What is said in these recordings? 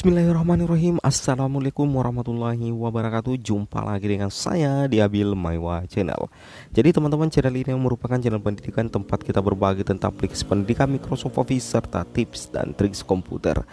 Bismillahirrahmanirrahim. Assalamualaikum warahmatullahi wabarakatuh. Jumpa lagi dengan saya di Abil Maiwa Channel. Jadi teman-teman, channel ini yang merupakan channel pendidikan tempat kita berbagi tentang aplikasi pendidikan Microsoft Office serta tips dan trik komputer.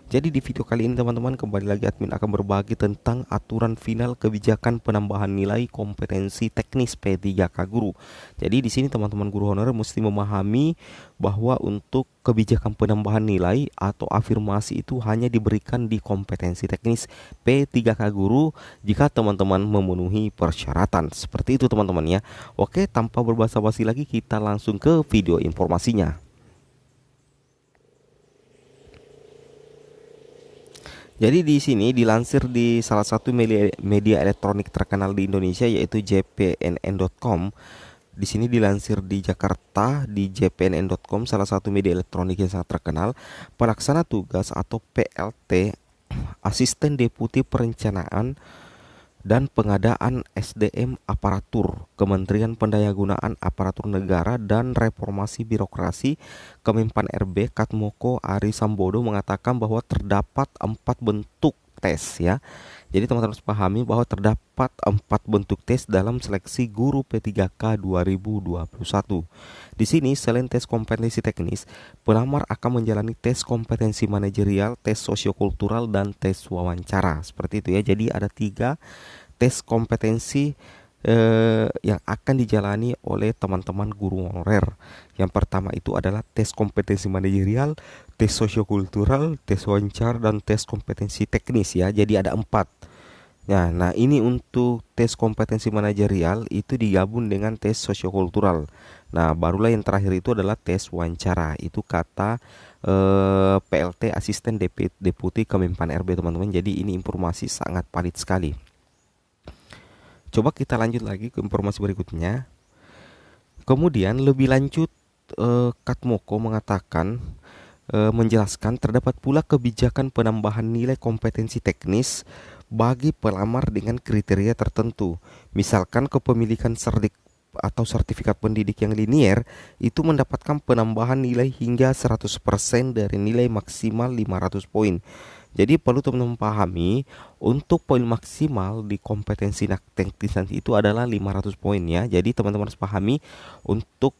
Jadi di video kali ini teman-teman, kembali lagi admin akan berbagi tentang aturan final kebijakan penambahan nilai kompetensi teknis P3K guru. Jadi di sini teman-teman guru honorer mesti memahami bahwa untuk kebijakan penambahan nilai atau afirmasi itu hanya diberikan di kompetensi teknis P3K guru jika teman-teman memenuhi persyaratan. Seperti itu teman-teman ya. Oke, tanpa berbasa-basi lagi kita langsung ke video informasinya. Jadi di sini dilansir di salah satu media elektronik terkenal di Indonesia yaitu jpnn.com. Di sini dilansir di Jakarta di jpnn.com, salah satu media elektronik yang sangat terkenal. Pelaksana tugas atau PLT, Asisten Deputi Perencanaan dan Pengadaan SDM Aparatur Kementerian Pendayagunaan Aparatur Negara dan Reformasi Birokrasi Kemenpan RB Katmoko Ari Sambodo mengatakan bahwa terdapat 4 bentuk tes ya. Jadi teman-teman harus pahami bahwa terdapat 4 bentuk tes dalam seleksi guru P3K 2021. Di sini selain tes kompetensi teknis, pelamar akan menjalani tes kompetensi manajerial, tes sosiokultural, dan tes wawancara. Seperti itu ya. Jadi ada 3 tes kompetensi yang akan dijalani oleh teman-teman guru honorer. Yang pertama itu adalah tes kompetensi manajerial, tes sosiokultural, tes wawancara, dan tes kompetensi teknis ya. Jadi ada 4. Nah, ini untuk tes kompetensi manajerial itu digabung dengan tes sosiokultural. Nah, barulah yang terakhir itu adalah tes wawancara. Itu kata PLT Asisten Deputi Kemenpan RB teman-teman. Jadi ini informasi sangat valid sekali. Coba kita lanjut lagi ke informasi berikutnya. Kemudian lebih lanjut Katmoko mengatakan menjelaskan terdapat pula kebijakan penambahan nilai kompetensi teknis bagi pelamar dengan kriteria tertentu. Misalkan kepemilikan atau sertifikat pendidik yang linier itu mendapatkan penambahan nilai hingga 100% dari nilai maksimal 500 poin. Jadi perlu teman-teman pahami untuk poin maksimal di kompetensi teknis nanti itu adalah 500 poin ya. Jadi teman-teman harus pahami untuk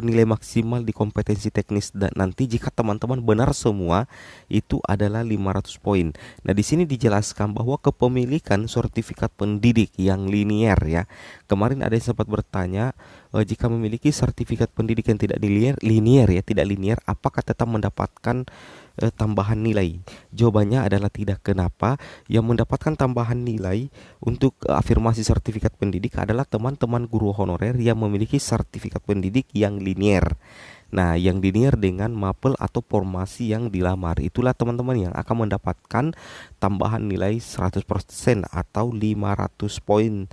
nilai maksimal di kompetensi teknis dan nanti jika teman-teman benar semua itu adalah 500 poin. Nah, di sini dijelaskan bahwa kepemilikan sertifikat pendidik yang linier ya. Kemarin ada yang sempat bertanya jika memiliki sertifikat pendidik yang tidak linier ya, tidak linier, apakah tetap mendapatkan tambahan nilai? Jawabannya adalah tidak. Kenapa? Yang mendapatkan tambahan nilai untuk afirmasi sertifikat pendidik adalah teman-teman guru honorer yang memiliki sertifikat pendidik yang linier. Nah, yang linier dengan mapel atau formasi yang dilamar, itulah teman-teman yang akan mendapatkan tambahan nilai 100% atau 500 poin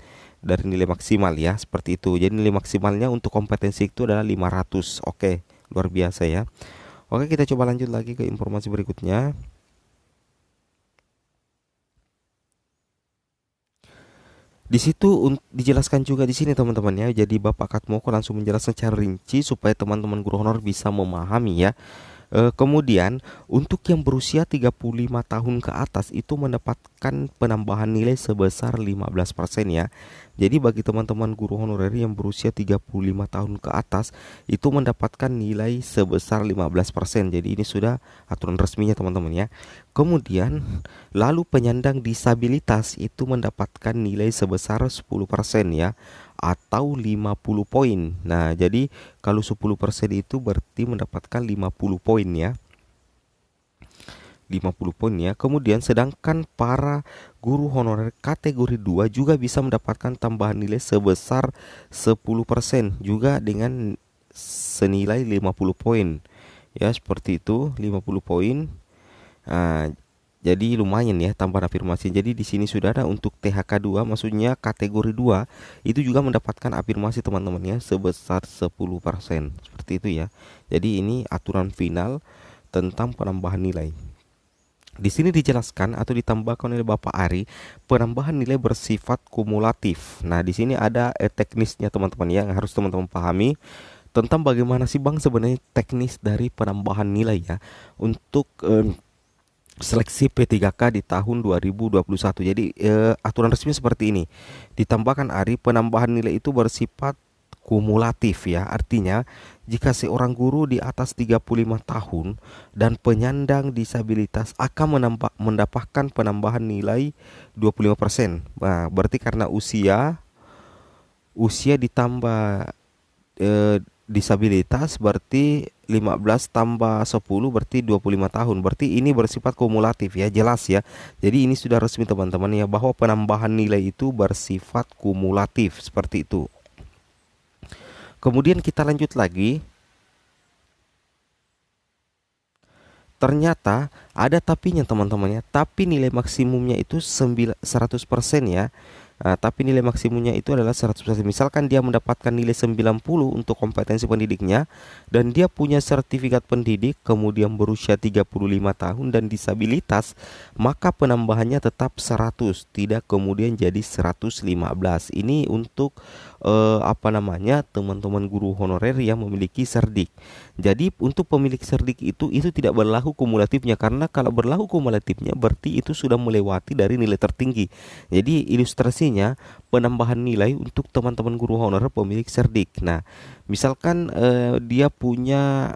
dari nilai maksimal ya, seperti itu. Jadi nilai maksimalnya untuk kompetensi itu adalah 500. Oke, luar biasa ya. Oke, kita coba lanjut lagi ke informasi berikutnya. Di situ dijelaskan juga di sini teman-teman ya. Jadi Bapak Katmoko langsung menjelaskan secara rinci supaya teman-teman guru honor bisa memahami ya. Kemudian untuk yang berusia 35 tahun ke atas itu mendapatkan penambahan nilai sebesar 15% ya. Jadi bagi teman-teman guru honorer yang berusia 35 tahun ke atas itu mendapatkan nilai sebesar 15%. Jadi ini sudah aturan resminya teman-teman ya. Kemudian lalu penyandang disabilitas itu mendapatkan nilai sebesar 10% ya, atau 50 poin. Nah, jadi kalau 10% itu berarti mendapatkan 50 poin ya. 50 poin ya. Kemudian sedangkan para guru honorer kategori 2 juga bisa mendapatkan tambahan nilai sebesar 10% juga dengan senilai 50 poin. Ya, seperti itu, 50 poin. Nah, jadi lumayan ya tambahan afirmasi. Jadi di sini sudah ada untuk THK 2, maksudnya kategori 2 itu juga mendapatkan afirmasi teman-teman ya sebesar 10%. Seperti itu ya. Jadi ini aturan final tentang penambahan nilai. Di sini dijelaskan atau ditambahkan oleh Bapak Ari, penambahan nilai bersifat kumulatif. Nah, di sini ada teknisnya teman-teman yang harus teman-teman pahami tentang bagaimana sih Bang sebenarnya teknis dari penambahan nilai ya. Untuk seleksi P3K di tahun 2021. Jadi aturan resmi seperti ini. Ditambahkan Ari, penambahan nilai itu bersifat kumulatif ya. Artinya jika seorang guru di atas 35 tahun dan penyandang disabilitas akan mendapatkan penambahan nilai 25%. Nah, berarti karena usia ditambah disabilitas berarti 15 tambah 10 berarti 25 tahun. Berarti ini bersifat kumulatif ya, jelas ya. Jadi ini sudah resmi teman-teman ya, bahwa penambahan nilai itu bersifat kumulatif seperti itu. Kemudian kita lanjut lagi. Ternyata ada tapinya teman-teman ya. Tapi nilai maksimumnya itu 100% ya. Tapi nilai maksimumnya itu adalah 100%. Misalkan dia mendapatkan nilai 90 untuk kompetensi pendidiknya dan dia punya sertifikat pendidik, kemudian berusia 35 tahun dan disabilitas, maka penambahannya tetap 100, tidak kemudian jadi 115. Ini untuk teman-teman guru honorer yang memiliki serdik. Jadi untuk pemilik serdik itu tidak berlaku kumulatifnya, karena kalau berlaku kumulatifnya berarti itu sudah melewati dari nilai tertinggi. Jadi ilustrasinya penambahan nilai untuk teman-teman guru honorer pemilik serdik. Nah, misalkan dia punya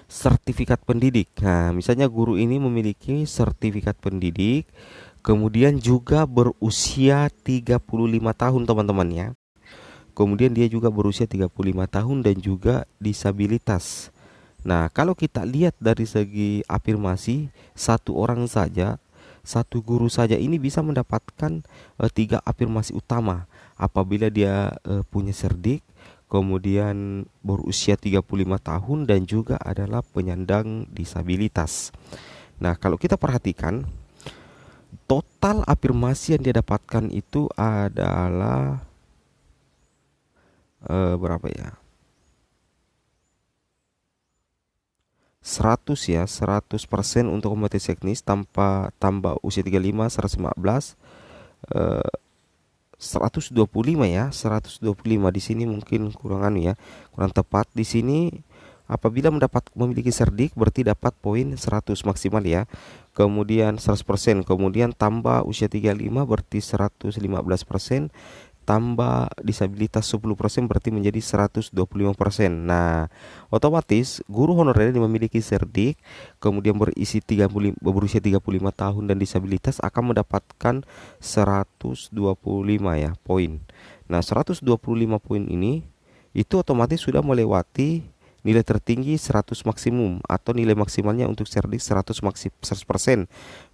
sertifikat pendidik. Nah, misalnya guru ini memiliki sertifikat pendidik, kemudian juga berusia 35 tahun teman-teman ya. Kemudian dia juga berusia 35 tahun dan juga disabilitas. Nah, kalau kita lihat dari segi afirmasi, satu orang saja, satu guru saja ini bisa mendapatkan tiga afirmasi utama apabila dia punya serdik, kemudian berusia 35 tahun dan juga adalah penyandang disabilitas. Nah, kalau kita perhatikan, total afirmasi yang dia dapatkan itu adalah berapa ya? 100 ya, 100% untuk kompetensi teknis tanpa tambah usia 35, 115, 125 ya, 125 di sini mungkin kurang ya, kurang tepat di sini. Apabila memiliki serdik berarti dapat poin 100 maksimal ya. Kemudian 100%, kemudian tambah usia 35 berarti 115%, tambah disabilitas 10% berarti menjadi 125%. Nah, otomatis guru honorer yang memiliki serdik kemudian berusia 35 tahun dan disabilitas akan mendapatkan 125 ya poin. Nah, 125 poin ini itu otomatis sudah melewati nilai tertinggi 100 maksimum, atau nilai maksimalnya untuk serdik 100%.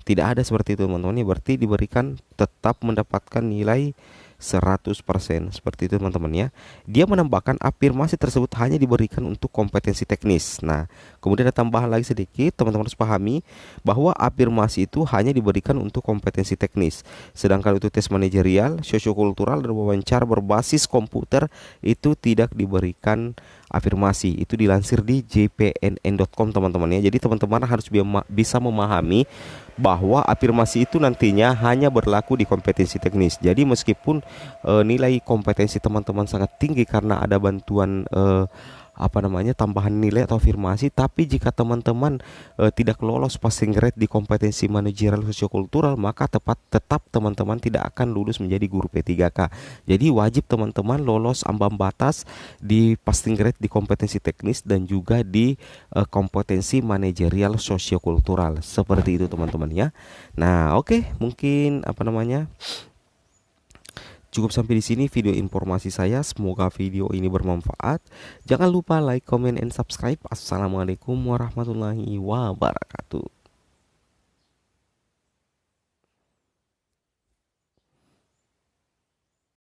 Tidak ada seperti itu teman-teman. Berarti diberikan tetap mendapatkan nilai 100%. Seperti itu teman-teman ya. Dia menambahkan afirmasi tersebut hanya diberikan untuk kompetensi teknis. Nah, kemudian ada tambahan lagi sedikit, teman-teman harus pahami bahwa afirmasi itu hanya diberikan untuk kompetensi teknis. Sedangkan untuk tes manajerial, sosiokultural, dan wawancara berbasis komputer itu tidak diberikan afirmasi. Itu dilansir di jpnn.com teman-teman ya. Jadi teman-teman harus bisa memahami bahwa afirmasi itu nantinya hanya berlaku di kompetensi teknis. Jadi meskipun nilai kompetensi teman-teman sangat tinggi karena ada bantuan tambahan nilai atau afirmasi, tapi jika teman-teman tidak lolos passing grade di kompetensi manajerial sosiokultural, maka tetap teman-teman tidak akan lulus menjadi guru P3K. Jadi wajib teman-teman lolos ambang batas di passing grade di kompetensi teknis dan juga di kompetensi manajerial sosiokultural. Seperti itu teman-teman ya. Nah, oke, mungkin cukup sampai di sini video informasi saya. Semoga video ini bermanfaat. Jangan lupa like, comment, and subscribe. Assalamualaikum warahmatullahi wabarakatuh.